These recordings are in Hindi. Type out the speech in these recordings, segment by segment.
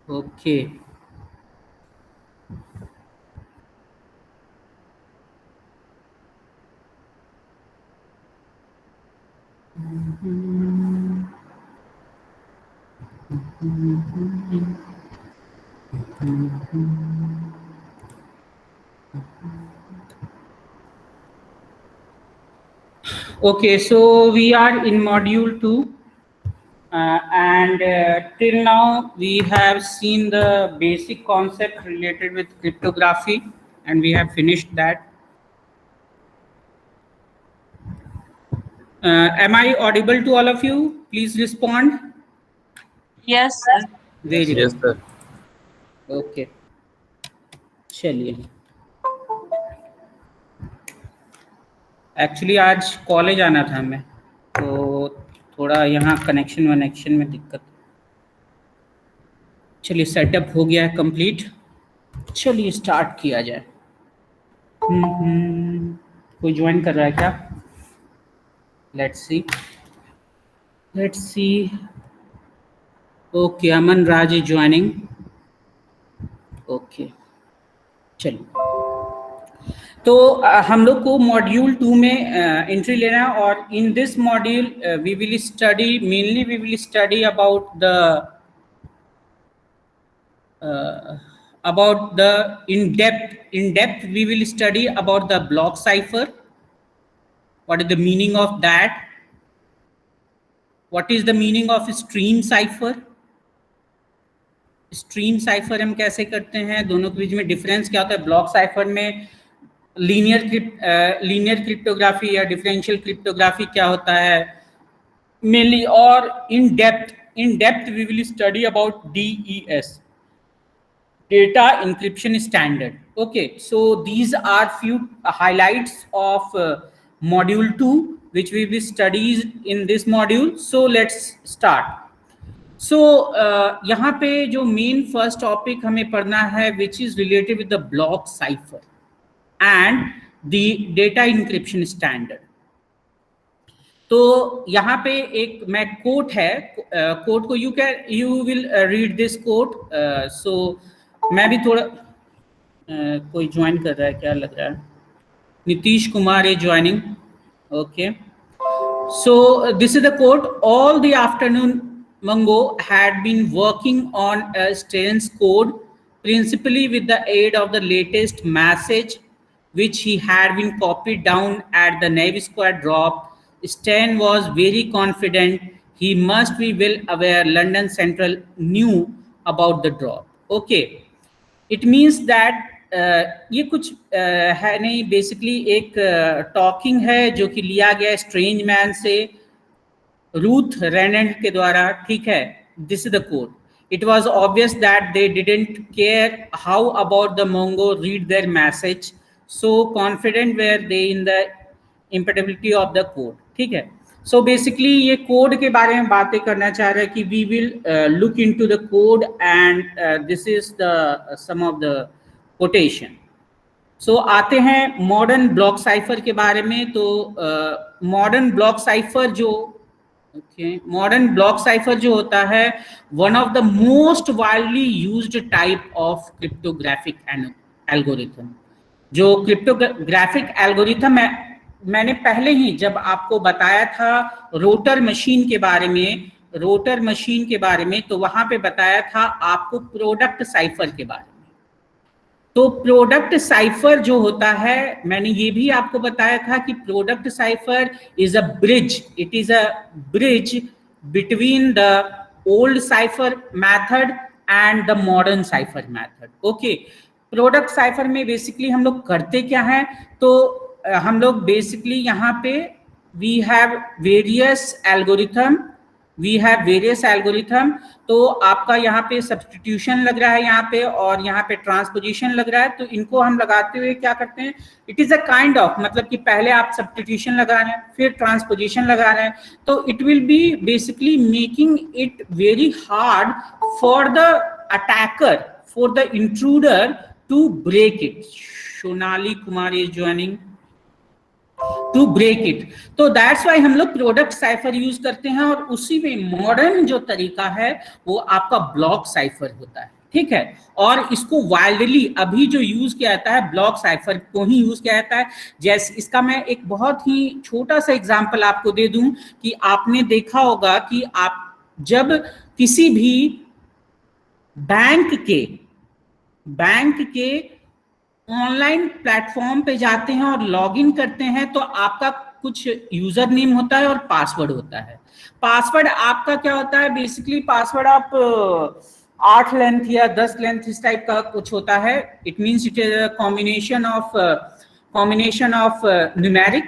Okay. Okay, so we are in module 2, and till now we have seen the basic concept related with cryptography, and we have finished that. Am I audible to all of you? Please respond. Yes, sir. Very Yes, good. sir. Okay, चलिए। एक्चुअली आज कॉलेज आना था मैं, तो थोड़ा यहाँ कनेक्शन वनेक्शन में दिक्कत। चलिए, सेटअप हो गया है कंप्लीट। चलिए स्टार्ट किया जाए। कोई ज्वाइन कर रहा है क्या? Let's see. Okay, Aman Raj is joining. Okay, चलिए। तो हम लोग को मॉड्यूल 2 में एंट्री लेना है, और in this module we will study about the in depth we will study about the block cipher. What is the meaning of that? What is the meaning of stream cipher? Stream cipher हम कैसे करते हैं, दोनों के बीच में डिफरेंस क्या होता है, ब्लॉक साइफर में लीनियर क्रिप्टोग्राफी या डिफरेंशियल क्रिप्टोग्राफी क्या होता है मेनली, और in depth we will study about DES, data encryption standard. Okay, so these are few highlights of module 2 which we will study in this module. So let's start. So यहाँ पे जो मेन फर्स्ट टॉपिक हमें पढ़ना है which is related with the block cipher and the data encryption standard. तो यहाँ पे एक मैं कोट है, कोट को you will read this quote. So मैं भी थोड़ा कोई ज्वाइन कर रहा है क्या लग रहा है, Nitish Kumar is joining. Okay, so this is the quote. All the afternoon Mongo had been working on a Stan's code, principally with the aid of the latest message which he had been copied down at the Navy Squad drop. Stan was very confident he must be well aware London Central knew about the drop. Okay, it means that ये कुछ है नहीं, बेसिकली एक टॉकिंग है जो कि लिया गया स्ट्रेंज मैन से, रूथ रेनेंड के द्वारा, ठीक है. This is the code. It was obvious that they didn't care how about the Mongo read their message, so confident were they in the impenetrability of the code. ठीक है. सो बेसिकली ये कोड के बारे में बातें करना चाह रहे हैं कि we will look into the code and this is the sum of the quotation. So आते हैं मॉडर्न ब्लॉक साइफर के बारे में. तो मॉडर्न ब्लॉक साइफर जो होता है, one of the most widely used type of cryptographic algorithm. जो क्रिप्टोग्राफिक एल्गोरिथम है, मैंने पहले ही जब आपको बताया था रोटर मशीन के बारे में, तो वहां पे बताया था आपको प्रोडक्ट साइफर के बारे में. तो प्रोडक्ट साइफर जो होता है, मैंने ये भी आपको बताया था कि product cipher is a bridge, it is a bridge between the old cipher method and the modern cipher method. Okay, product cipher में बेसिकली हम लोग करते क्या है, तो हम लोग बेसिकली यहाँ पे वी हैव वेरियस एल्गोरिथम. तो आपका यहाँ पे सब्स्टिट्यूशन लग रहा है यहाँ पे, और यहाँ पे ट्रांसपोजिशन लग रहा है. तो इनको हम लगाते हुए क्या करते हैं, it is a kind of, मतलब कि पहले आप सब्स्टिट्यूशन लगा रहे हैं, फिर ट्रांसपोजिशन लगा रहे हैं. तो it will be basically making it very hard for the attacker, for the intruder to break it. Sonali Kumar is joining. To break it. तो दैट्स वाई हम लोग प्रोडक्ट साइफर यूज करते हैं, और उसी में मॉडर्न जो तरीका है वो आपका ब्लॉक साइफर होता है. ठीक है। और इसको वाइडली अभी जो यूज किया जाता है ब्लॉक साइफर को ही यूज किया जाता है। जैसे इसका मैं एक बहुत ही छोटा सा एग्जांपल आपको दे दूं कि आपने देखा होगा कि आप जब किसी भी बैंक के ऑनलाइन प्लेटफॉर्म पे जाते हैं और लॉगिन करते हैं तो आपका कुछ यूजर नेम होता है और पासवर्ड होता है। पासवर्ड आपका क्या होता है, बेसिकली पासवर्ड आप 8 लेंथ या 10 लेंथ इस टाइप का कुछ होता है। It means it is a combination of numeric,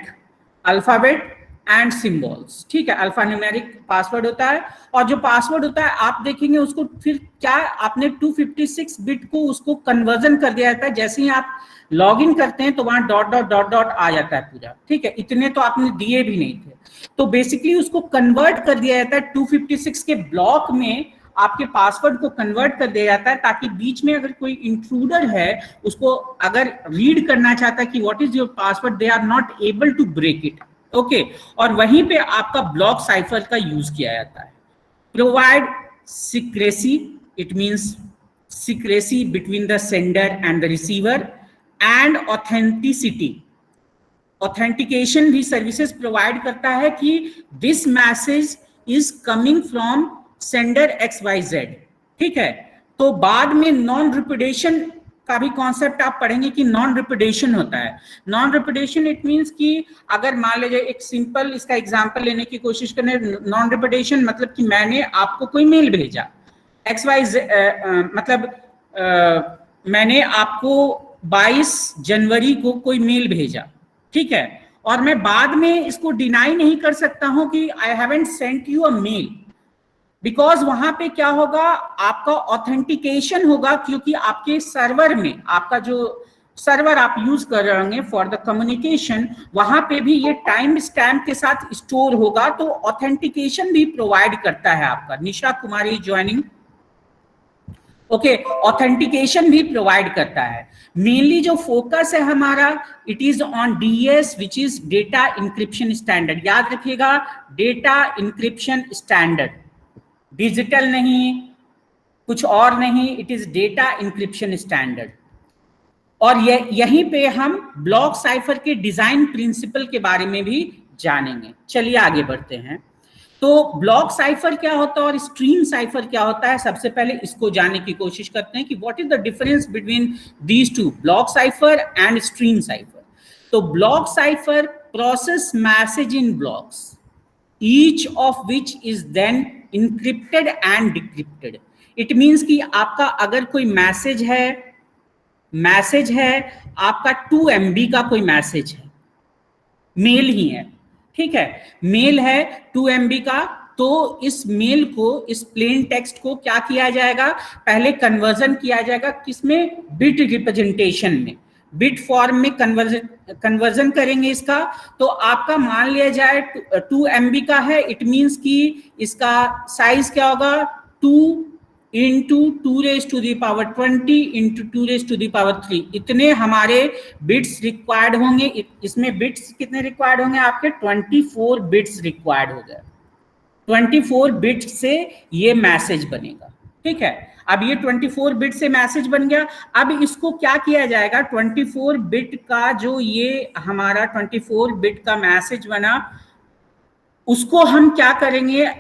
alphabet and symbols, ठीक है। अल्फा न्यूमेरिक पासवर्ड होता है और जो पासवर्ड होता है आप देखेंगे उसको फिर क्या आपने 256 बिट को उसको कन्वर्जन कर दिया जाता है। जैसे ही आप लॉगिन करते हैं तो वहां डॉट डॉट डॉट डॉट आ जाता है पूरा, ठीक है। इतने तो आपने दिए भी नहीं थे, तो बेसिकली उसको कन्वर्ट कर दिया जाता है 256 के ब्लॉक में, आपके पासवर्ड को कन्वर्ट कर दिया जाता है ताकि बीच में अगर कोई इंट्रूडर है उसको अगर रीड करना चाहता है कि what is your password, they are not able to break it, okay. और वहीं पे आपका ब्लॉक साइफर का यूज किया जाता है। Provide secrecy, it means secrecy between the sender and the receiver and authenticity, authentication भी सर्विसेज प्रोवाइड करता है कि this message is coming from sender XYZ, ठीक है। तो बाद में नॉन रिपुडिएशन का भी कॉन्सेप्ट आप पढ़ेंगे कि नॉन रिपुडिएशन होता है। नॉन रिपुडिएशन इट मींस कि अगर मान लीजिए एक सिंपल इसका एग्जांपल लेने की कोशिश करें, नॉन रिपुडिएशन मतलब कि मैंने आपको कोई मेल भेजा XYZ, मैंने आपको 22 जनवरी को कोई मेल भेजा, ठीक है, और मैं बाद में इसको डिनाई नहीं कर सकता हूं कि I haven't sent you a mail, because वहां पे क्या होगा, आपका ऑथेंटिकेशन होगा, क्योंकि आपके सर्वर में, आपका जो सर्वर आप यूज कर रहे होंगे फॉर द कम्युनिकेशन, वहां पे भी ये टाइम स्टैम्प के साथ स्टोर होगा, तो ऑथेंटिकेशन भी प्रोवाइड करता है आपका। Nisha Kumari joining, okay, authentication भी प्रोवाइड करता है। मेनली जो फोकस है हमारा, it is on DES which is data encryption standard. याद रखिएगा, डेटा इंक्रिप्शन स्टैंडर्ड, डिजिटल नहीं, कुछ और नहीं, it is data encryption standard. और यहीं पे हम ब्लॉक साइफर के डिजाइन प्रिंसिपल के बारे में भी जानेंगे। चलिए आगे बढ़ते हैं। तो ब्लॉक साइफर क्या होता है और स्ट्रीम साइफर क्या होता है, सबसे पहले इसको जानने की कोशिश करते हैं कि what is the difference between these two, block cipher and stream cipher. तो block cipher process message in blocks, each of which is then encrypted and decrypted। It means कि आपका अगर कोई मैसेज है आपका 2 MB का कोई मैसेज है, मेल ही है, ठीक है, मेल है 2 MB का, तो इस मेल को, इस प्लेन टेक्स्ट को क्या किया जाएगा, पहले कन्वर्जन किया जाएगा किसमें, बिट रिप्रेजेंटेशन में, बिट फॉर्म में कन्वर्जन करेंगे इसका। तो आपका मान लिया जाए 2 MB का है, इट मींस कि इसका साइज क्या होगा, 2 into 2 raised to the power 20 into 2 raised to the power 3, इतने हमारे बिट्स रिक्वायर्ड होंगे। इसमें बिट्स कितने रिक्वायर्ड होंगे, आपके 24 बिट्स रिक्वायर्ड हो गए। 24 बिट से ये मैसेज बनेगा, ठीक है। अब ये 24 बिट से मैसेज बन गया, अब इसको क्या किया जाएगा, 24 बिट का जो ये हमारा 24 बिट का मैसेज बना, उसको हम क्या करेंगे,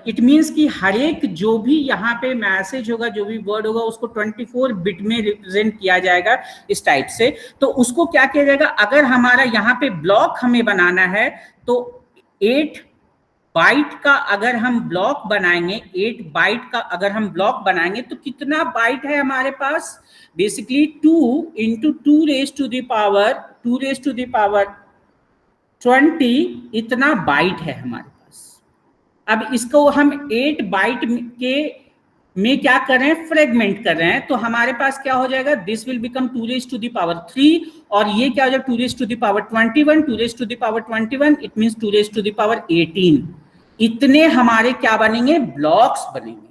इट मींस कि हर एक जो भी यहाँ पे मैसेज होगा, जो भी वर्ड होगा, उसको 24 बिट में रिप्रेजेंट किया जाएगा इस टाइप से। तो उसको क्या किया जाएगा, अगर हमारा यहाँ पे ब्लॉक हमें बनाना है तो 8 बाइट का अगर हम ब्लॉक बनाएंगे, 8 बाइट का अगर हम ब्लॉक बनाएंगे तो कितना बाइट है हमारे पास, basically 2 into 2 raised to the power 20, इतना बाइट है हमारे पास। अब इसको हम 8 बाइट में क्या कर रहे हैं, फ्रेगमेंट कर रहे हैं, तो हमारे पास क्या हो जाएगा, this will become 2 raised to the power 3, और ये क्या हो जाएगा 2 raised to the power 21, 2 raised to the power 21, it means 2 raised to the power 18। इतने हमारे क्या बनेंगे, ब्लॉक्स बनेंगे,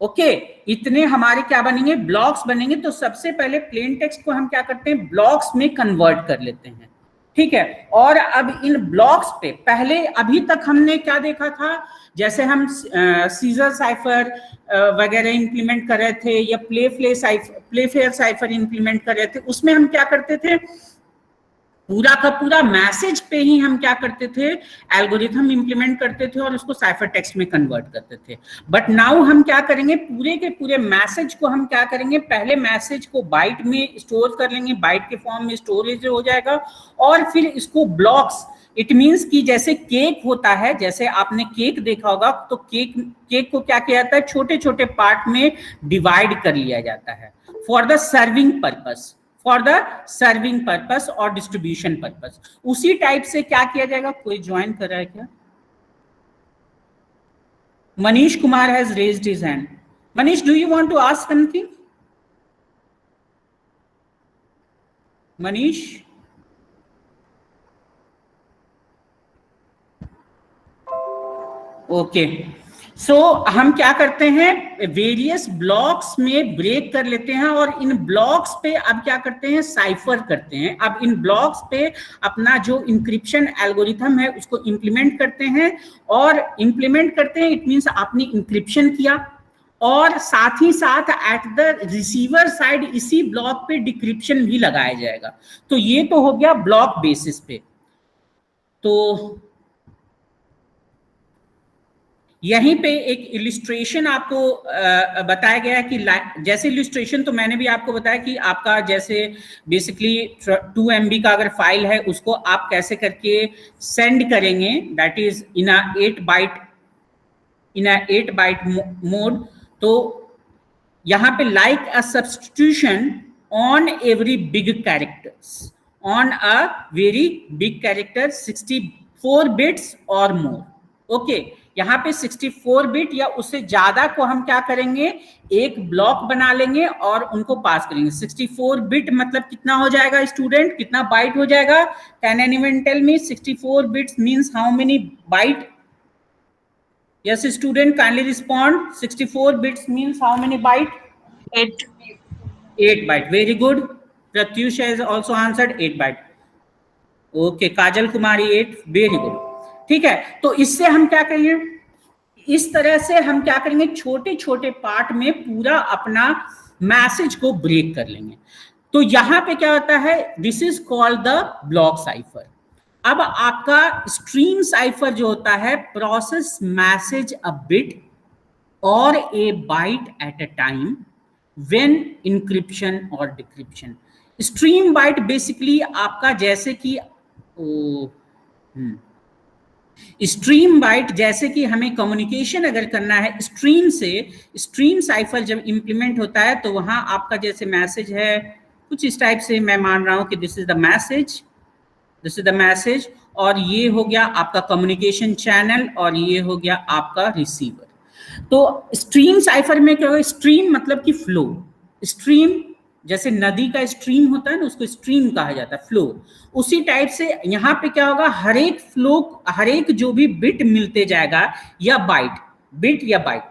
ओके, इतने हमारे क्या बनेंगे, ब्लॉक्स बनेंगे। तो सबसे पहले प्लेन टेक्स्ट को हम क्या करते हैं, ब्लॉक्स में कन्वर्ट कर लेते हैं, ठीक है। और अब इन ब्लॉक्स पे पहले, अभी तक हमने क्या देखा था, जैसे हम सीजर साइफर वगैरह इंप्लीमेंट कर रहे थे या प्लेफेयर साइफर इंप्लीमेंट कर रहे थे, उसमें हम क्या करते थे, पूरा का पूरा मैसेज पे ही हम क्या करते थे, एल्गोरिथम इंप्लीमेंट करते थे और उसको साइफर टेक्स्ट में कन्वर्ट करते थे। बट नाउ हम क्या करेंगे, पूरे के पूरे मैसेज को हम क्या करेंगे, पहले मैसेज को बाइट में स्टोर कर लेंगे, बाइट के फॉर्म में स्टोरेज हो जाएगा, और फिर इसको ब्लॉक्स, इट मीन्स कि जैसे केक होता है, जैसे आपने केक देखा होगा, तो केक को क्या किया जाता है, छोटे छोटे पार्ट में डिवाइड कर लिया जाता है फॉर द सर्विंग पर्पस और डिस्ट्रीब्यूशन पर्पस। उसी टाइप से क्या किया जाएगा, कोई ज्वाइन कर रहा है क्या? Manish Kumar has raised his hand. Manish, do you want to ask something? Manish, okay. So हम क्या करते हैं, वेरियस ब्लॉक्स में ब्रेक कर लेते हैं और इन ब्लॉक्स पे अब क्या करते हैं, साइफर करते हैं। अब इन ब्लॉक्स पे अपना जो इंक्रिप्शन एल्गोरिथम है उसको इंप्लीमेंट करते हैं, और इंप्लीमेंट करते हैं इट मींस आपने इंक्रिप्शन किया, और साथ ही साथ एट द रिसीवर साइड इसी ब्लॉक पे डिक्रिप्शन भी लगाया जाएगा। तो ये तो हो गया ब्लॉक बेसिस पे। तो यहीं पे एक इलिस्ट्रेशन आपको बताया गया है कि जैसे इलिस्ट्रेशन तो मैंने भी आपको बताया कि आपका जैसे बेसिकली 2 MB का अगर फाइल है उसको आप कैसे करके सेंड करेंगे, that is in a 8 byte mode. तो यहाँ पे like a substitution on every big characters, on a very big character 64 bits और मोर। ओके, यहाँ पे 64 बिट या उससे ज्यादा को हम क्या करेंगे, एक ब्लॉक बना लेंगे और उनको पास करेंगे। 64 बिट मतलब कितना हो जाएगा स्टूडेंट, कितना बाइट हो जाएगा? Can anyone tell me 64 bits means how many byte? Yes, student, kindly respond. 64 bits means how many byte? 8. 8 byte. Very good. Pratyush has also answered 8 byte. Okay, Kajal Kumari 8. Very good. ठीक है, तो इससे हम क्या करेंगे, इस तरह से हम क्या करेंगे, छोटे छोटे पार्ट में पूरा अपना मैसेज को ब्रेक कर लेंगे। तो यहां पे क्या होता है, this is called the block cipher. अब आपका स्ट्रीम साइफर जो होता है, प्रोसेस मैसेज अ बिट और a byte at a time when encryption और डिक्रिप्शन। स्ट्रीम बाइट बेसिकली आपका जैसे कि स्ट्रीम बाइट, जैसे कि हमें कम्युनिकेशन अगर करना है स्ट्रीम से, स्ट्रीम साइफर जब इंप्लीमेंट होता है तो वहां आपका जैसे मैसेज है कुछ इस टाइप से, मैं मान रहा हूं कि this is the message, this is the message, और ये हो गया आपका कम्युनिकेशन चैनल, और ये हो गया आपका रिसीवर। तो स्ट्रीम साइफर में क्या होगा, स्ट्रीम मतलब कि फ्लो, स्ट्रीम जैसे नदी का स्ट्रीम होता है ना, उसको स्ट्रीम कहा जाता है, फ्लो। उसी टाइप से यहाँ पे क्या होगा, हर एक फ्लो, हर एक जो भी बिट मिलते जाएगा या बाइट, बिट या बाइट,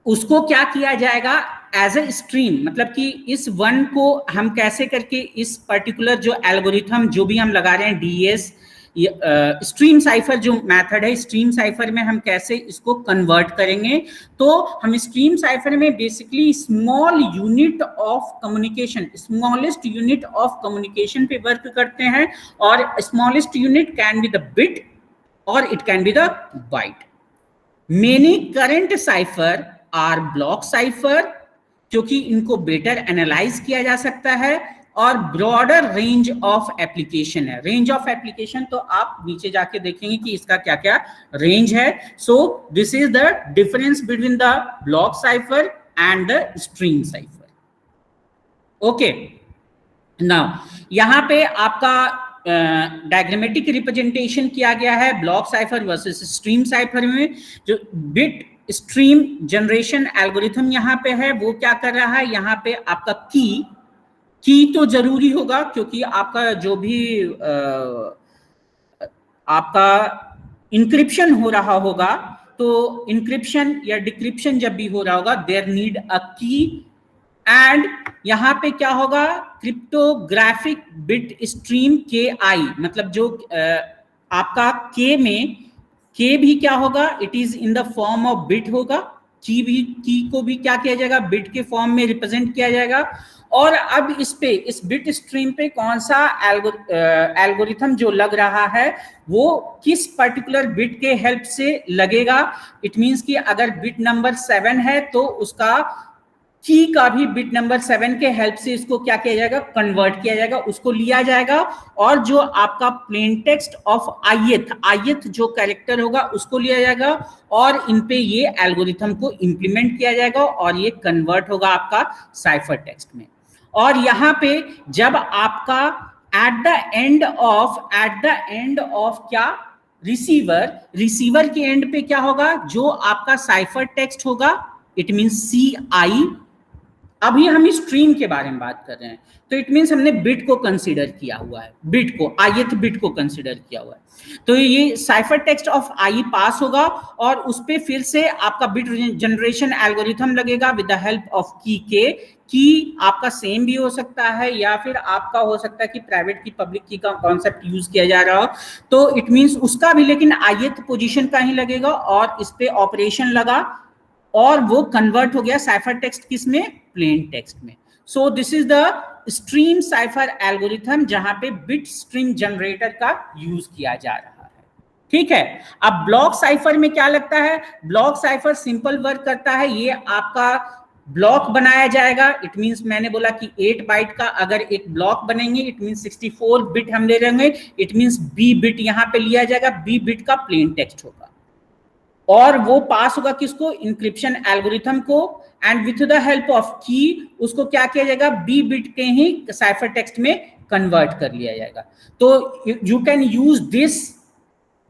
उसको क्या किया जाएगा एज ए स्ट्रीम, मतलब कि इस वन को हम कैसे करके इस पर्टिकुलर जो एल्गोरिथम जो भी हम लगा रहे हैं डीएस स्ट्रीम साइफर जो मेथड है, स्ट्रीम साइफर में हम कैसे इसको कन्वर्ट करेंगे। तो हम स्ट्रीम साइफर में basically small unit of communication, smallest unit of communication पे वर्क करते हैं, और smallest unit can be the bit और it can be the byte. Many current cipher are block cipher, क्योंकि इनको बेटर एनालाइज किया जा सकता है, और ब्रॉडर रेंज ऑफ एप्लीकेशन है। रेंज ऑफ एप्लीकेशन तो आप नीचे जाके देखेंगे कि इसका क्या क्या रेंज है। So this is the difference between the block cipher and the stream cipher. Okay, now यहां पे आपका डायग्रामेटिक रिप्रेजेंटेशन किया गया है block cipher versus stream cipher में। जो बिट स्ट्रीम जनरेशन एल्गोरिथम यहाँ पे है, वो क्या कर रहा है, यहाँ पे आपका की तो जरूरी होगा, क्योंकि आपका जो भी आपका इंक्रिप्शन हो रहा होगा, तो इंक्रिप्शन या डिक्रिप्शन जब भी हो रहा होगा, देयर नीड अ की, एंड यहां पे क्या होगा, क्रिप्टोग्राफिक बिट स्ट्रीम के आई, मतलब जो आपका के में के भी क्या होगा, it is in the form of bit होगा, की को भी क्या किया जाएगा, बिट के फॉर्म में रिप्रेजेंट किया जाएगा। और अब इस बिट स्ट्रीम पे कौन सा एल्गोरिथम जो लग रहा है वो किस पर्टिकुलर बिट के हेल्प से लगेगा। इट मींस कि अगर बिट नंबर 7 है तो उसका की का भी बिट नंबर 7 के हेल्प से इसको क्या किया जाएगा, कन्वर्ट किया जाएगा, उसको लिया जाएगा। और जो आपका प्लेन टेक्स्ट ऑफ आयत जो कैरेक्टर होगा उसको लिया जाएगा और इन पे ये एल्गोरिथम को इंप्लीमेंट किया जाएगा और ये कन्वर्ट होगा आपका साइफर टेक्स्ट में। और यहाँ पे जब आपका एट द एंड ऑफ क्या, रिसीवर के एंड पे क्या होगा, जो आपका साइफर टेक्स्ट होगा, इट मींस CI। अभी हम स्ट्रीम के बारे में बात कर रहे हैं, तो इट मींस हमने बिट को कंसीडर किया हुआ है, बिट को ith बिट को कंसीडर किया हुआ है। तो ये साइफर टेक्स्ट ऑफ I पास होगा और उस पे फिर से आपका बिट जनरेशन एल्गोरिथम लगेगा विद द हेल्प ऑफ की आपका सेम भी हो सकता है या फिर आपका हो सकता है कि प्राइवेट की पब्लिक की का कॉन्सेप्ट यूज किया जा रहा हो, तो इट मींस उसका भी लेकिन ith पोजीशन का ही लगेगा और इस पे ऑपरेशन लगा और वो कन्वर्ट हो गया साइफर टेक्स्ट किस में, प्लेन टेक्स्ट में। So this is the stream cipher algorithm जहां पे बिट स्ट्रिंग जनरेटर का यूज किया जा रहा है। ठीक है, अब ब्लॉक साइफर में क्या लगता है, ब्लॉक साइफर सिंपल वर्क करता है। ये आपका ब्लॉक बनाया जाएगा, इट मींस मैंने बोला कि 8 बाइट का अगर एक ब्लॉक बनेंगे, इट मींस 64 बिट हम ले रहेंगे, इट मींस B बिट यहां पे लिया जाएगा, B बिट का प्लेन टेक्स्ट होगा और वो पास होगा किसको, इंक्रिप्शन एल्गोरिथम को, and with the help of की उसको क्या किया जाएगा, B बिट के ही साइफर टेक्स्ट में कन्वर्ट कर लिया जाएगा। तो you can use this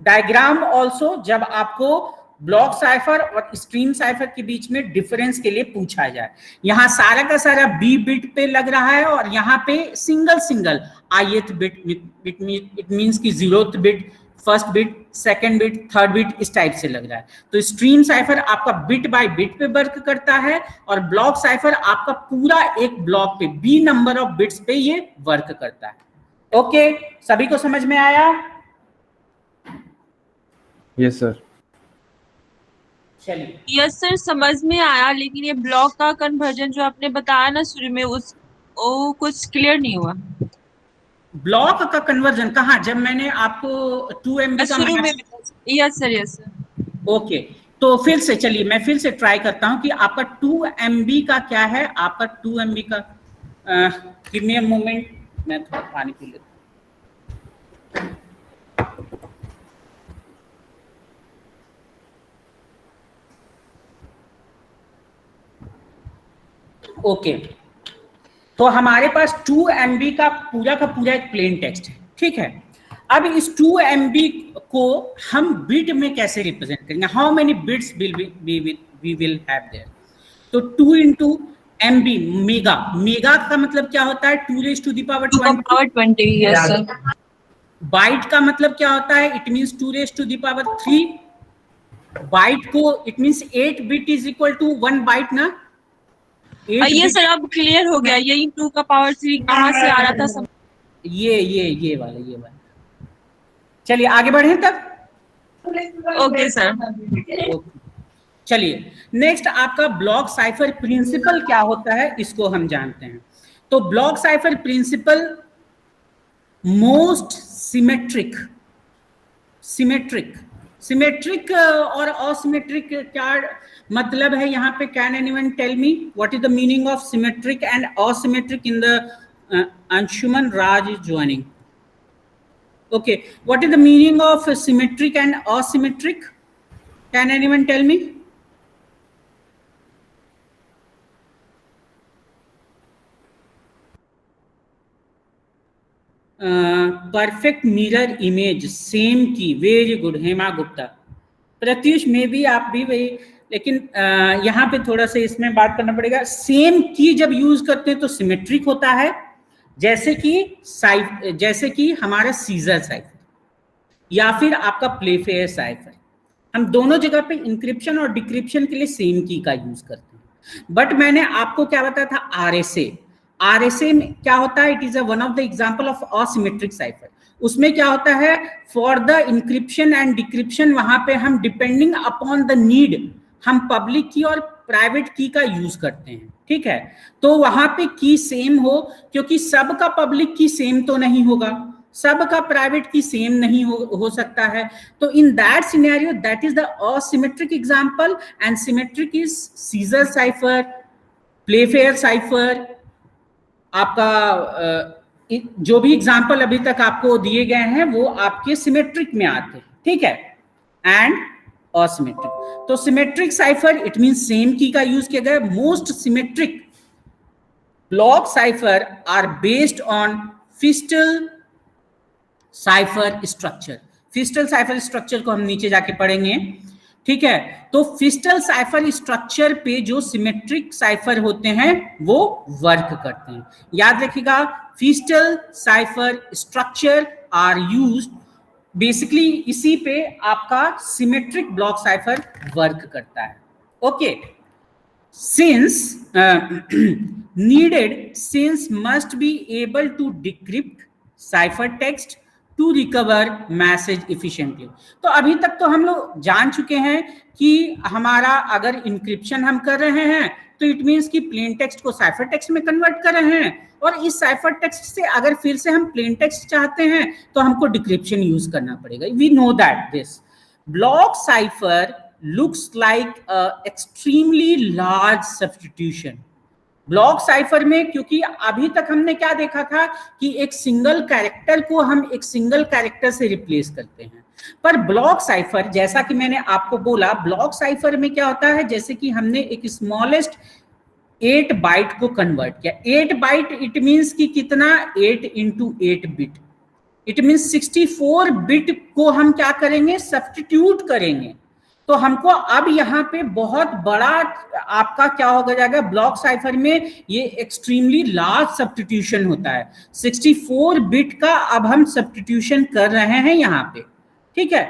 diagram also जब आपको ब्लॉक साइफर और स्ट्रीम साइफर के बीच में डिफरेंस के लिए पूछा जाए। यहां सारा का सारा B बिट पे लग रहा है और यहाँ पे single ith bit, it means की 0th bit, first bit, second bit, third bit, इस टाइप से लग रहा है। तो स्ट्रीम साइफर आपका बिट बाय बिट पे वर्क करता है और ब्लॉक साइफर आपका पूरा एक ब्लॉक पे B नंबर ऑफ बिट्स पे ये वर्क करता है। ओके, सभी को समझ में आया? Yes sir. चलिए, यस सर, समझ में आया, लेकिन ये ब्लॉक का कन्वर्जन जो आपने बताया ना शुरू में, वो कुछ क्लियर नहीं हुआ। ब्लॉक का कन्वर्जन कहाँ, जब मैंने आपको 2 MB का शुरू में। Yes sir. ओके, तो फिर से चलिए मैं फिर से ट्राई करता हूं कि आपका 2 MB का क्या है, आपका 2 MB का, गिव मी अ मोमेंट, मैं थोड़ा पानी पी लेता हूं। ओके, तो हमारे पास 2 MB का पूरा एक प्लेन टेक्स्ट है। ठीक है, अब इस 2 MB को हम बिट में कैसे रिप्रेजेंट करेंगे, how many bits we will have there. तो 2 into MB, मेगा का मतलब क्या होता है, 2 raised to the power 20। Yes sir. Byte का मतलब क्या होता है, it means 2 raised to the power 3। Byte को it means 8 bit is equal to 1 byte ना। ये सर अब क्लियर हो गया, यही 2 का पावर 3 कहाँ से आ रहा था सब। ये वाला। चलिए आगे बढ़े तब। Okay sir. चलिए, नेक्स्ट आपका ब्लॉक साइफर प्रिंसिपल क्या होता है, इसको हम जानते हैं। तो block cipher principle most symmetric और असिमेट्रिक क्या मतलब है यहाँ पे, can anyone tell me what is the meaning of symmetric and asymmetric in the Anshuman Raj is joining. Okay, what is the meaning of symmetric and asymmetric? Can anyone tell me? Perfect mirror image, same की, very good, हेमा गुप्ता। प्रत्युष में भी आप भी वही, लेकिन यहाँ पे थोड़ा सा इसमें बात करना पड़ेगा। सेम की जब यूज करते हैं तो सिमेट्रिक होता है, जैसे कि हमारा सीजर साइफर या फिर आपका प्लेफेयर साइफर। हम दोनों जगह पे इंक्रिप्शन और डिक्रिप्शन के लिए सेम की का यूज करते हैं। बट मैंने आपको क्या बताया था, आरएसए में क्या होता है, it is one of the example of asymmetric cipher. उसमें क्या होता है, for the encryption and decryption वहां पे हम डिपेंडिंग अपॉन द नीड हम पब्लिक की और प्राइवेट की का यूज करते हैं, ठीक है। तो वहां पे की सेम हो, क्योंकि सबका पब्लिक की सेम तो नहीं होगा, सबका प्राइवेट की सेम नहीं हो सकता है। तो in that scenario that is the asymmetric example, and symmetric is scissor cipher, Playfair cipher. आपका जो भी एग्जांपल अभी तक आपको दिए गए हैं वो आपके सिमेट्रिक में आते हैं, ठीक है, एंड असिमेट्रिक। तो symmetric cipher it mean same key का यूज किया गया। Most symmetric block cipher are based on Feistel cipher structure. Feistel cipher structure को हम नीचे जाके पढ़ेंगे, ठीक है। तो फिस्टल साइफर स्ट्रक्चर पे जो सिमेट्रिक साइफर होते हैं वो वर्क करते हैं। याद रखिएगा, Feistel cipher structure are used, basically इसी पे आपका सिमेट्रिक ब्लॉक साइफर वर्क करता है। Okay, since needed since must be able to decrypt ciphertext to recover message efficiently। तो अभी तक तो हम लोग जान चुके हैं कि हमारा अगर इंक्रिप्शन हम कर रहे हैं तो इट मीन्स कि प्लेन टेक्स्ट को साइफर टेक्स्ट में कन्वर्ट कर रहे हैं, और इस साइफर टेक्स्ट से अगर फिर से हम प्लेन टेक्स्ट चाहते हैं तो हमको डिक्रिप्शन यूज करना पड़ेगा। We know that this block cipher looks like a extremely large substitution। Block cipher में, क्योंकि अभी तक हमने क्या देखा था कि एक सिंगल कैरेक्टर को हम एक सिंगल कैरेक्टर से रिप्लेस करते हैं, पर ब्लॉक साइफर जैसा कि मैंने आपको बोला, ब्लॉक साइफर में क्या होता है, जैसे कि हमने एक स्मॉलेस्ट 8 बाइट को कन्वर्ट किया। 8 बाइट इट मींस कि कितना, 8 into 8 bit, it means 64 bit को हम क्या करेंगे, सब्स्टिट्यूट करेंगे। तो हमको अब यहाँ पे बहुत बड़ा आपका क्या होगा जाएगा, ब्लॉक साइफर में ये एक्सट्रीमली लार्ज सब्स्टिट्यूशन होता है। 64 बिट का अब हम सब्स्टिट्यूशन कर रहे हैं यहाँ पे, ठीक है।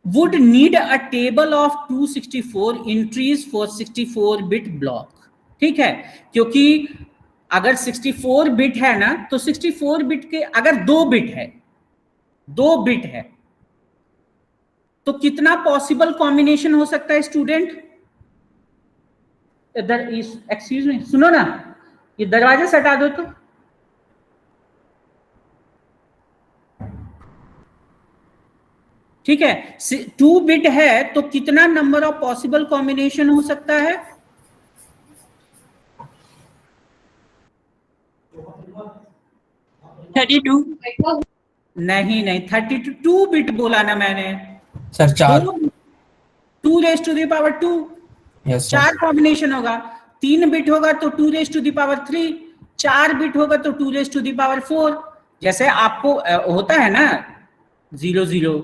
Would need a table of 264 entries for 64 bit block, ठीक है। क्योंकि अगर 64 बिट है ना, तो 64 बिट के अगर 2 बिट है, 2 बिट है, तो कितना पॉसिबल कॉम्बिनेशन हो सकता है स्टूडेंट? इधर एक्सक्यूज मी, सुनो ना, ये दरवाजा से हटा दो तो। ठीक है, 2 बिट है तो कितना नंबर ऑफ पॉसिबल कॉम्बिनेशन हो सकता है? नहीं 32 बिट बोला ना मैंने sir. 2 raise to the power 2, 4 combination होगा। 3 बिट होगा तो 2 raise to the power 3, 4 bit होगा तो 2 रेज टू द पावर 4। जैसे आपको होता है ना 0 0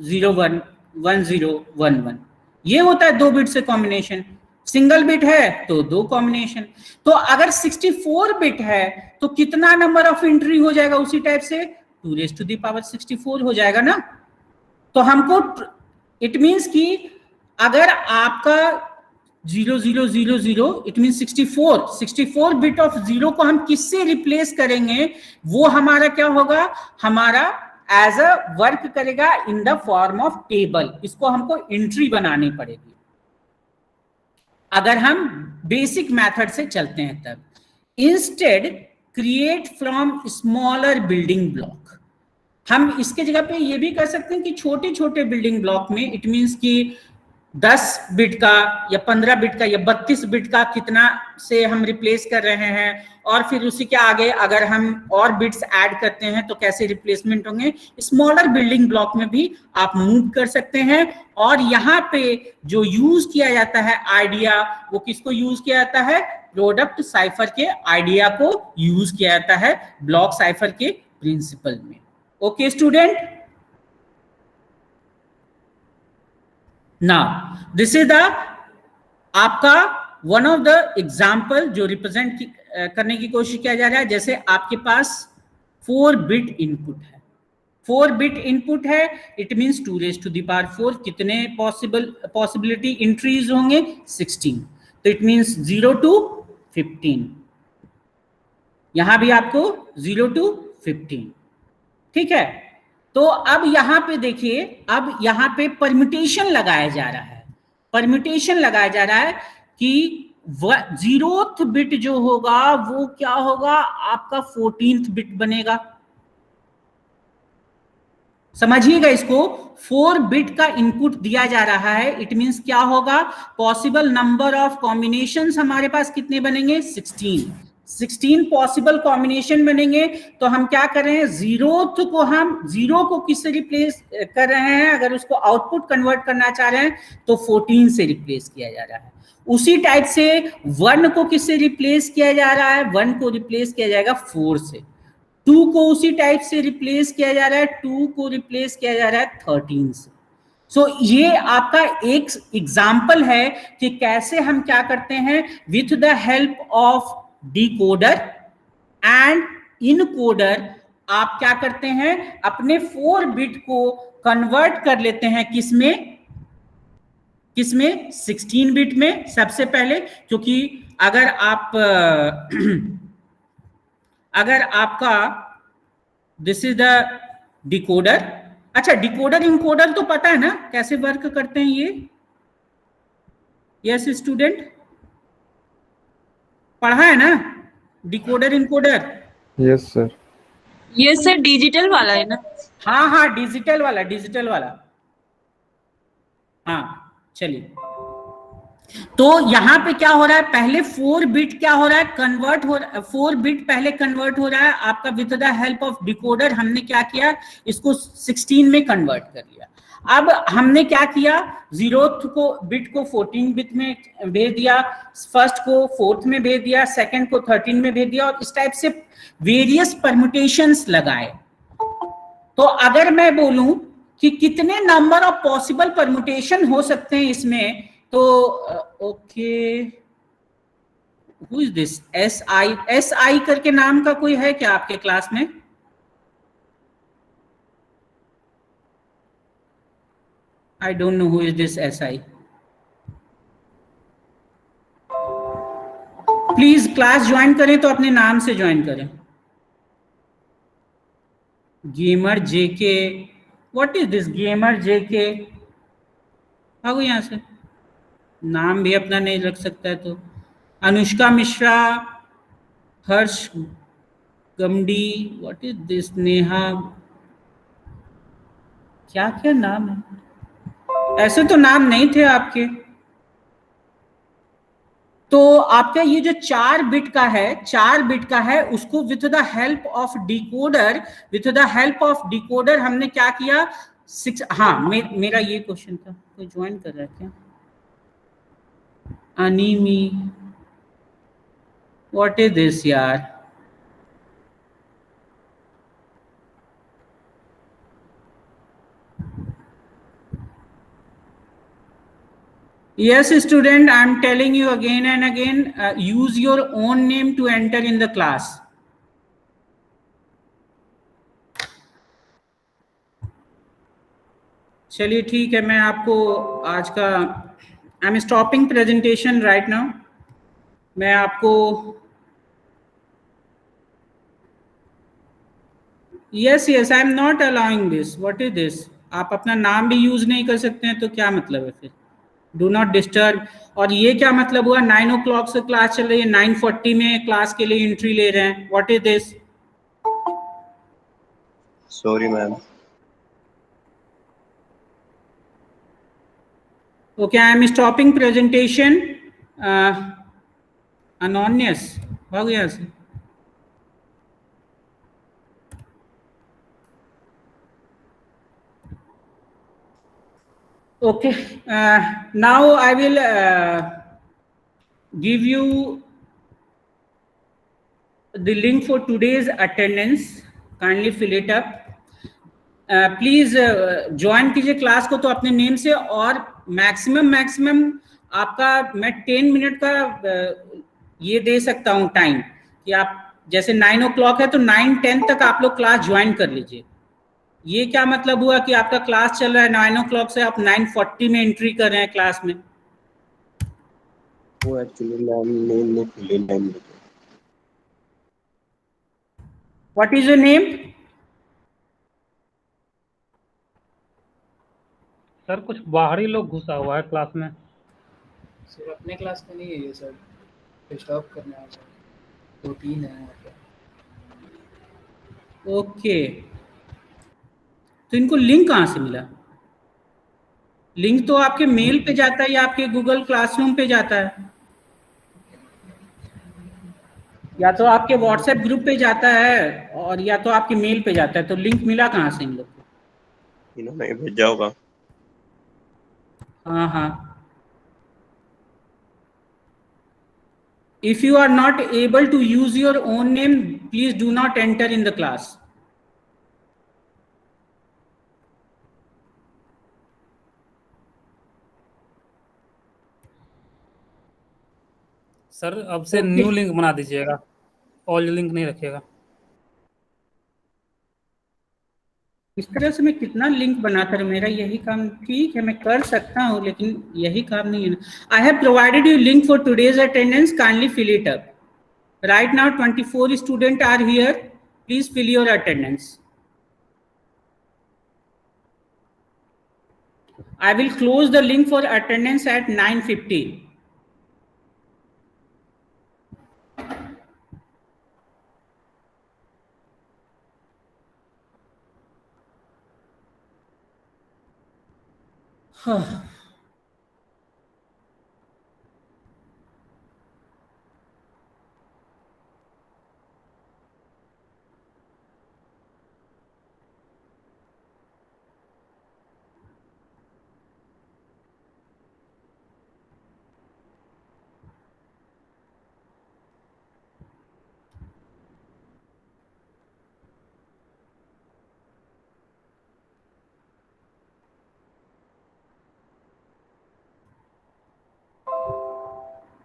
0 1 1 0 1 1, ये होता है 2 बिट से कॉम्बिनेशन। सिंगल बिट है तो 2 कॉम्बिनेशन। तो अगर 64 बिट है तो कितना नंबर ऑफ एंट्री हो जाएगा उसी टाइप से, 2 रेज टू द पावर 64 हो जाएगा ना। तो हमको इट मींस कि अगर आपका 0 0 0 0 इट मीन 64 बिट ऑफ 0 को हम किससे रिप्लेस करेंगे, वो हमारा क्या होगा, हमारा एज अ वर्क करेगा in the form of table. इसको हमको एंट्री बनानी पड़ेगी अगर हम बेसिक मेथड से चलते हैं तब। Instead create from smaller building block. हम इसके जगह पे ये भी कर सकते हैं कि छोटे छोटे बिल्डिंग ब्लॉक में, इट मींस कि 10 बिट का या 15 बिट का या 32 बिट का कितना से हम रिप्लेस कर रहे हैं, और फिर उसी के आगे अगर हम और बिट्स ऐड करते हैं तो कैसे रिप्लेसमेंट होंगे। स्मॉलर बिल्डिंग ब्लॉक में भी आप मूव कर सकते हैं। और यहाँ पे जो यूज किया जाता है आइडिया, वो किसको यूज किया जाता है, प्रोडक्ट साइफर के आइडिया को यूज किया जाता है ब्लॉक साइफर के प्रिंसिपल में। Okay student, now this is the आपका वन ऑफ द एग्जाम्पल जो रिप्रेजेंट करने की कोशिश किया जा रहा है। जैसे आपके पास 4 बिट इनपुट है, 4 बिट इनपुट है, it means 2 raise to the power 4 कितने पॉसिबिलिटी एंट्रीज होंगे, 16। तो इट मींस 0 to 15, यहां भी आपको 0 to 15। ठीक है। तो अब यहां पे देखिए, अब यहां पे परम्यूटेशन लगाया जा रहा है, परम्यूटेशन लगाया जा रहा है कि 0th बिट जो होगा वो क्या होगा, आपका 14th बिट बनेगा। समझिएगा इसको, 4 बिट का इनपुट दिया जा रहा है, इट मींस क्या होगा, पॉसिबल नंबर ऑफ कॉम्बिनेशंस हमारे पास कितने बनेंगे, 16 पॉसिबल कॉम्बिनेशन बनेंगे। तो हम क्या कर रहे हैं, जीरोथ को, हम जीरो को किससे रिप्लेस कर रहे हैं, अगर उसको आउटपुट कन्वर्ट करना चाह रहे हैं तो 14 से रिप्लेस किया जा रहा है। उसी टाइप से 1 को किससे रिप्लेस किया जा रहा है, 1 को रिप्लेस किया जाएगा 4 से। 2 को उसी टाइप से रिप्लेस किया जा रहा है, 2 को रिप्लेस किया जा रहा है 13 से। सो ये आपका एक एग्जाम्पल है कि कैसे हम क्या करते हैं, with the help of decoder and encoder आप क्या करते हैं, अपने 4 बिट को कन्वर्ट कर लेते हैं किसमें, किसमें, 16 बिट में सबसे पहले। क्योंकि अगर आप अगर आपका दिस इज द डिकोडर, अच्छा डिकोडर इनकोडर तो पता है ना कैसे वर्क करते हैं ये, यस स्टूडेंट, पढ़ा है ना डिकोडर इनकोडर? Yes sir. ये सर डिजिटल वाला है ना? हाँ हाँ डिजिटल वाला, डिजिटल वाला, हाँ चलिए। तो यहां पे क्या हो रहा है, पहले 4 बिट क्या हो रहा है, कन्वर्ट हो रहा है, 4 बिट पहले कन्वर्ट हो रहा है आपका with the help of decoder. हमने क्या किया, इसको 16 में कन्वर्ट कर लिया। अब हमने क्या किया, 0th को बिट को 14 बिट में भेज दिया, फर्स्ट को 4th में भेज दिया, सेकंड को 13 में भेज दिया, और इस टाइप से वेरियस परम्यूटेशंस लगाए। तो अगर मैं बोलूं कि कितने नंबर ऑफ पॉसिबल परम्यूटेशन हो सकते हैं इसमें, तो okay, who is this, S I करके नाम का कोई है क्या आपके क्लास में? I don't know who is this S I. Please class join करें तो अपने नाम से ज्वाइन करें। Gamer JK, what is this gamer JK, भागो यहां से, नाम भी अपना नहीं रख सकता है तो। अनुष्का मिश्रा, हर्ष गमडी, व्हाट इज दिस, नेहा, क्या क्या नाम है, ऐसे तो नाम नहीं थे आपके। तो आपका ये जो 4 बिट का है, 4 बिट का है, उसको with the help of decoder, with the help of decoder हमने क्या किया, 6, हाँ मेरा ये क्वेश्चन था, कोई ज्वाइन कर रहा है क्या, अनिमी, व्हाट इज दिस यार, yes student, I am telling you again and again, use your own name to enter in the class. चलिए ठीक है, मैं आपको आज का, आई am stopping presentation right now. मैं आपको, yes yes, I am not allowing this, what is this, आप अपना नाम भी यूज नहीं कर सकते हैं तो क्या मतलब है फिर, डू नॉट डिस्टर्ब। और ये क्या मतलब हुआ, 9 o'clock से क्लास चल रही है, 9:40 में क्लास के लिए एंट्री ले रहे हैं, what is this? Sorry ma'am. Okay, I am stopping presentation. Anonymous, भाग यहाँ से। Okay, now I will give you the link for today's attendance. Kindly fill it up. Please join कीजिए क्लास को तो अपने नेम से, और मैक्सिमम आपका मैं 10 मिनट का ये दे सकता हूँ टाइम, कि आप जैसे 9 o'clock है तो 9:10 तक आप लोग क्लास ज्वाइन कर लीजिए। ये क्या मतलब हुआ कि आपका क्लास चल रहा है 9 o'clock से, आप 9:40 में एंट्री कर रहे हैं क्लास में। वो एक्चुअली मैम नेम नहीं खुली, नेम लिखो। What is your name? Sir कुछ बाहरी लोग घुसा हुआ है क्लास में। सर अपने क्लास में नहीं है ये सर, डिस्टर्ब करने वाला है, 2-3 है यहाँ पे। ओके, तो इनको लिंक कहाँ से मिला? लिंक तो आपके मेल पे जाता है या आपके गूगल क्लासरूम पे जाता है, या तो आपके व्हाट्सएप ग्रुप पे जाता है और या तो आपके मेल पे जाता है। तो लिंक मिला कहाँ से इन लोग को? इन्होंने भेजा होगा। हाँ हाँ। If you are not able to use your own name, please do not enter in the class. Sir अब से Okay. न्यू लिंक बना दीजिएगा, ओल्ड लिंक नहीं रखिएगा। इस तरह से मैं कितना लिंक बनाकर, मेरा यही काम ठीक है, मैं कर सकता हूँ, लेकिन यही काम नहीं है ना। I have provided you link for today's attendance, kindly fill it up. Right now 24 student are here, please fill your attendance. I will close the link for attendance at 9:50.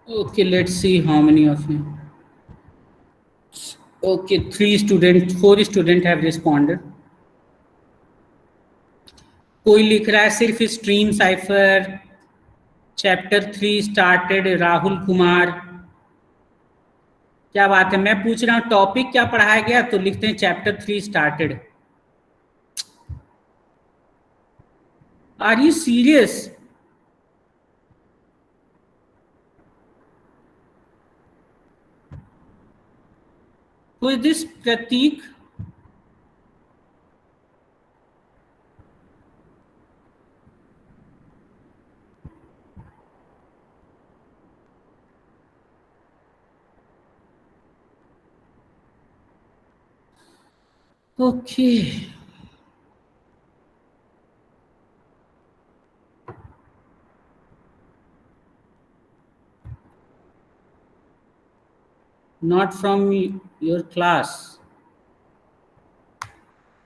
Okay, let's see how many of you. Okay, 4 students have responded. कोई लिख रहा है सिर्फ stream cipher, chapter 3 started, Rahul Kumar. क्या बात है, मैं पूछ रहा हूँ टॉपिक क्या पढ़ाया गया, तो लिखते हैं chapter 3 started. Are you serious? Who is this Pratik? Okay. Not from your class.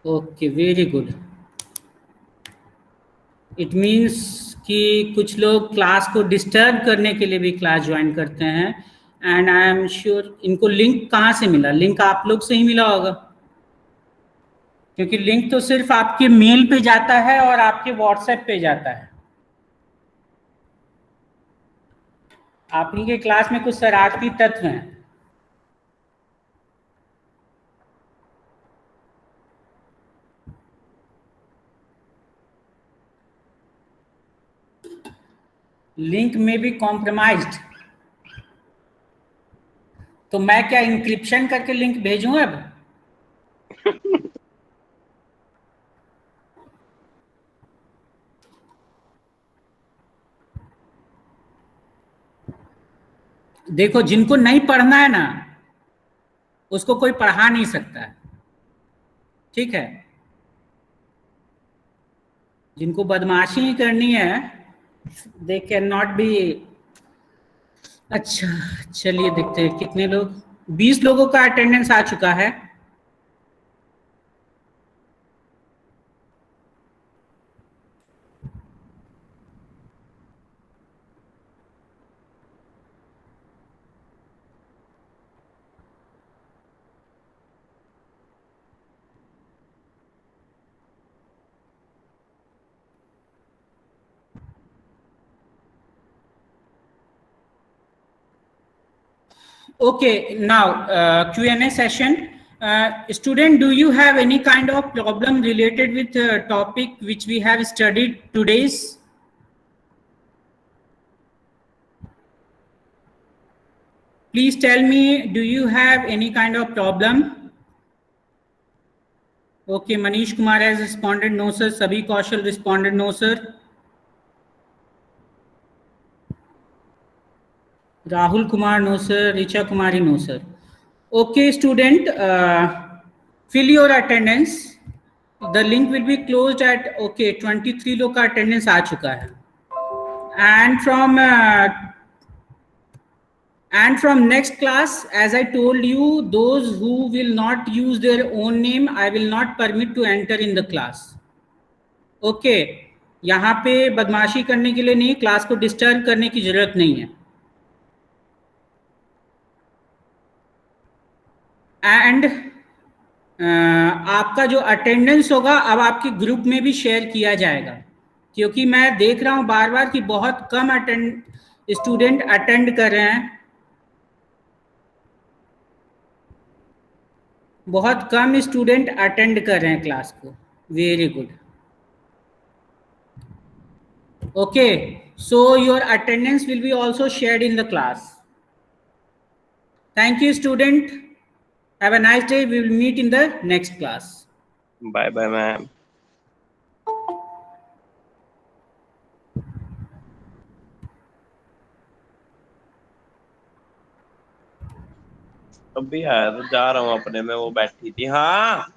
Okay, very good. It means कि कुछ लोग क्लास को डिस्टर्ब करने के लिए भी क्लास ज्वाइन करते हैं। एंड आई एम श्योर इनको लिंक कहाँ से मिला? लिंक आप लोग से ही मिला होगा, क्योंकि लिंक तो सिर्फ आपके मेल पे जाता है और आपके व्हाट्सएप पे जाता है। आप ही के क्लास में कुछ शरारती तत्व हैं। लिंक में भी कॉम्प्रोमाइज्ड। तो मैं क्या इंक्रिप्शन करके लिंक भेजूं अब? देखो, जिनको नहीं पढ़ना है ना, उसको कोई पढ़ा नहीं सकता है, ठीक है? जिनको बदमाशी ही करनी है, दे कैन नॉट बी। अच्छा, चलिए देखते हैं कितने लोग। 20 लोगों का अटेंडेंस आ चुका है। Okay, now Q&A session. Student, do you have any kind of problem related with the topic which we have studied today's? Please tell me, do you have any kind of problem? Okay, Manish Kumar has responded no sir. Sabhi Kaushal responded no sir. Rahul Kumar no sir. Richa Kumari no sir. Okay, student, fill your attendance. The link will be closed at 23 लोग का attendance आ चुका है. And from next class, as I told you, those who will not use their own name, I will not permit to enter in the class. Okay, यहाँ पे बदमाशी करने के लिए नहीं, क्लास को डिस्टर्ब करने की जरूरत नहीं है. एंड आपका जो अटेंडेंस होगा अब आपके ग्रुप में भी शेयर किया जाएगा, क्योंकि मैं देख रहा हूं बार बार कि बहुत कम स्टूडेंट अटेंड कर रहे हैं. बहुत कम स्टूडेंट अटेंड कर रहे हैं क्लास को. Very good. Okay, so your attendance will be also shared in the class. Thank you, student. Have a nice day. We will meet in the next class. Bye bye, ma'am. अभी आया तो जा रहा हूँ अपने में, वो बैठी थी. हाँ